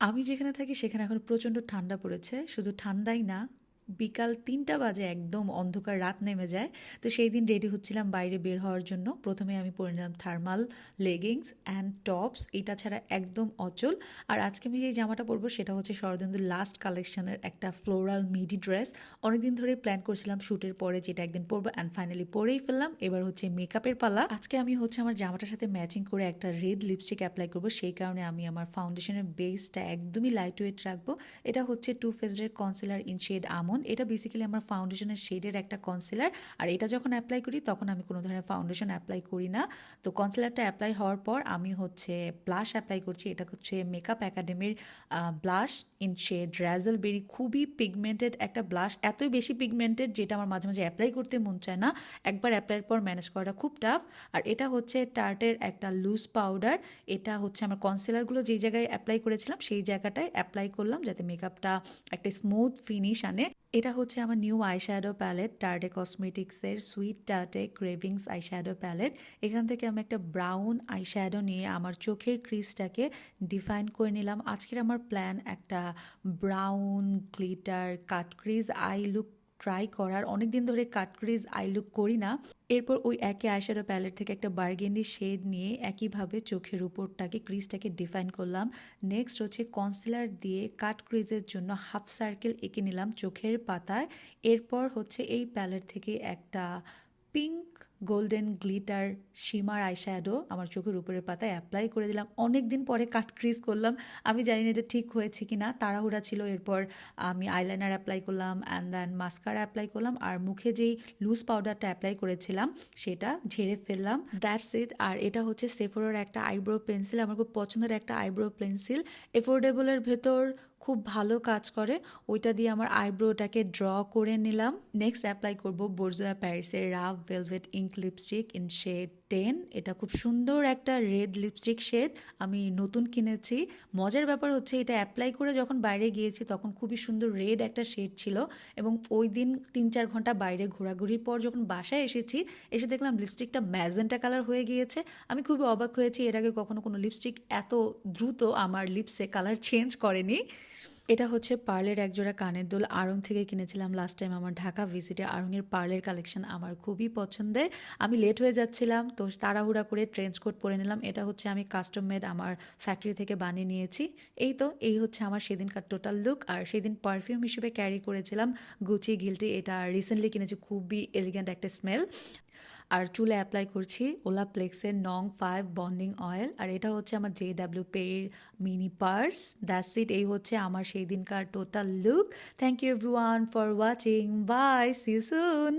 আমি যেখানে থাকি সেখানে এখন প্রচণ্ড ঠান্ডা পড়েছে। শুধু ঠান্ডাই না, বিকাল ৩টা বাজে একদম অন্ধকার রাত নেমে যায়। তো সেই দিন রেডি হচ্ছিলাম বাইরে বের হওয়ার জন্য। ১ম এ আমি পরে নিলাম থার্মাল লেগিংস অ্যান্ড টপস। এটা ছাড়া একদম অচল। আর আজকে আমি যেই জামাটা পরবো সেটা হচ্ছে শরদিন্দুর লাস্ট কালেকশনের একটা ফ্লোরাল মিডি ড্রেস। অনেকদিন ধরে প্ল্যান করছিলাম শ্যুটের পরে যেটা একদিন পরবো অ্যান্ড ফাইনালি পরেই ফেললাম। এবার হচ্ছে মেকআপের পালা। আজকে আমি হচ্ছে আমার জামাটার সাথে ম্যাচিং করে একটা রেড লিপস্টিক অ্যাপ্লাই করবো। সেই কারণে আমি আমার ফাউন্ডেশনের বেসটা একদমই লাইট ওয়েট রাখবো। এটা হচ্ছে টু ফেসডের কনসিলার ইন শেড আমন্ড। এটা বেসিক্যালি আমার ফাউন্ডেশনের শেডের একটা কনসিলার। আর এটা যখন অ্যাপ্লাই করি তখন আমি কোনো ধরনের ফাউন্ডেশন অ্যাপ্লাই করি না। তো কনসিলারটা অ্যাপ্লাই হওয়ার পর আমি হচ্ছে ব্লাশ অ্যাপ্লাই করছি। এটা হচ্ছে মেকআপ একাডেমির ব্লাশ ইন শেড র্যাজেলবেরি। খুবই পিগমেন্টেড একটা ব্লাশ, এতই বেশি পিগমেন্টেড যেটা আমার মাঝে মাঝে অ্যাপ্লাই করতে মন চায় না। একবার অ্যাপ্লাইয়ের পর ম্যানেজ করাটা খুব টাফ। আর এটা হচ্ছে টার্টের একটা লুজ পাউডার। এটা হচ্ছে আমার কনসিলারগুলো যেই জায়গায় অ্যাপ্লাই করেছিলাম সেই জায়গাটায় অ্যাপ্লাই করলাম যাতে মেকআপটা একটা স্মুথ ফিনিশ আনে। এটা হচ্ছে আমার নিউ আইশ্যাডো প্যালেট, টার্টে কসমেটিক্সের sweet Tarte cravings eyeshadow palette. এখান থেকে আমি একটা ব্রাউন আইশ্যাডো নিয়ে আমার চোখের ক্রিজটাকে ডিফাইন করে নিলাম। আজকের আমার প্ল্যান একটা brown glitter cut crease eye look try করার। অনেক দিন ধরে কাট ক্রিজ আই লুক করি না। এরপর ওই একই আইশ্যাডো প্যালেট থেকে একটা বার্গেন্ডি শেড নিয়ে একইভাবে চোখের উপরটাকে ক্রিজটাকে ডিফাইন করলাম। নেক্সট হচ্ছে কনসিলার দিয়ে কাট ক্রিজের জন্য হাফ সার্কেল এঁকে নিলাম চোখের পাতায়। এরপর হচ্ছে এই প্যালেট থেকে একটা pink golden glitter shimmer eyeshadow আমার চোখের উপরের পাতায় অ্যাপ্লাই করে দিলাম। অনেক দিন পরে কাট ক্রিজ করলাম। আমি জানি না এটা ঠিক হয়েছে কি না, তাড়াহুড়া ছিল। এরপর আমি আইলাইনার অ্যাপ্লাই করলাম অ্যান্ড দেন মাস্কারা অ্যাপ্লাই করলাম। আর মুখে যেই লুজ পাউডারটা অ্যাপ্লাই করেছিলাম সেটা ঝেড়ে ফেললাম। That's it. আর এটা হচ্ছে সেফোরোর একটা আইব্রো পেন্সিল, আমার খুব পছন্দের একটা আইব্রো পেন্সিল। এফোর্ডেবলের ভেতর খুব ভালো কাজ করে। ওইটা দিয়ে আমার আইব্রোটাকে ড্র করে নিলাম। নেক্সট অ্যাপ্লাই করব বোরজোয়া প্যারিসের rough velvet ink lipstick in shade 10। এটা খুব সুন্দর একটা রেড লিপস্টিক শেড, আমি নতুন কিনেছি। মজার ব্যাপার হচ্ছে এটা অ্যাপ্লাই করে যখন বাইরে গিয়েছি তখন খুবই সুন্দর রেড একটা শেড ছিল। এবং ওই দিন ৩-৪ ঘন্টা বাইরে ঘোরাঘুরির পর যখন বাসায় এসেছি, এসে দেখলাম লিপস্টিকটা ম্যাজেন্টা কালার হয়ে গিয়েছে। আমি খুবই অবাক হয়েছি, এর আগে কখনো কোনো লিপস্টিক এত দ্রুত আমার লিপসে কালার চেঞ্জ করেনি। এটা হচ্ছে পার্লের একজোড়া কানের দুল, আড়ং থেকে কিনেছিলাম লাস্ট টাইম আমার ঢাকা ভিজিটে। আড়ংয়ের পার্লের কালেকশন আমার খুবই পছন্দের। আমি লেট হয়ে যাচ্ছিলাম তো তাড়াহুড়া করে ট্রেঞ্চ কোট পরে নিলাম। এটা হচ্ছে আমি কাস্টম মেড আমার ফ্যাক্টরি থেকে বানিয়ে নিয়েছি। এই হচ্ছে আমার সেদিনকার টোটাল লুক। আর সেদিন পারফিউম হিসেবে ক্যারি করেছিলাম গুচি গিল্টি, এটা রিসেন্টলি কিনেছি, খুবই এলিগেন্ট একটা স্মেল। আর চুলে অ্যাপ্লাই করছি ওলাপ্লেক্সের নং 5 বন্ডিং অয়েল। আর এটা হচ্ছে আমার JW পের মিনি পার্স। That's it. এই হচ্ছে আমার সেই দিনকার total look. Thank you everyone for watching. Bye, see you soon.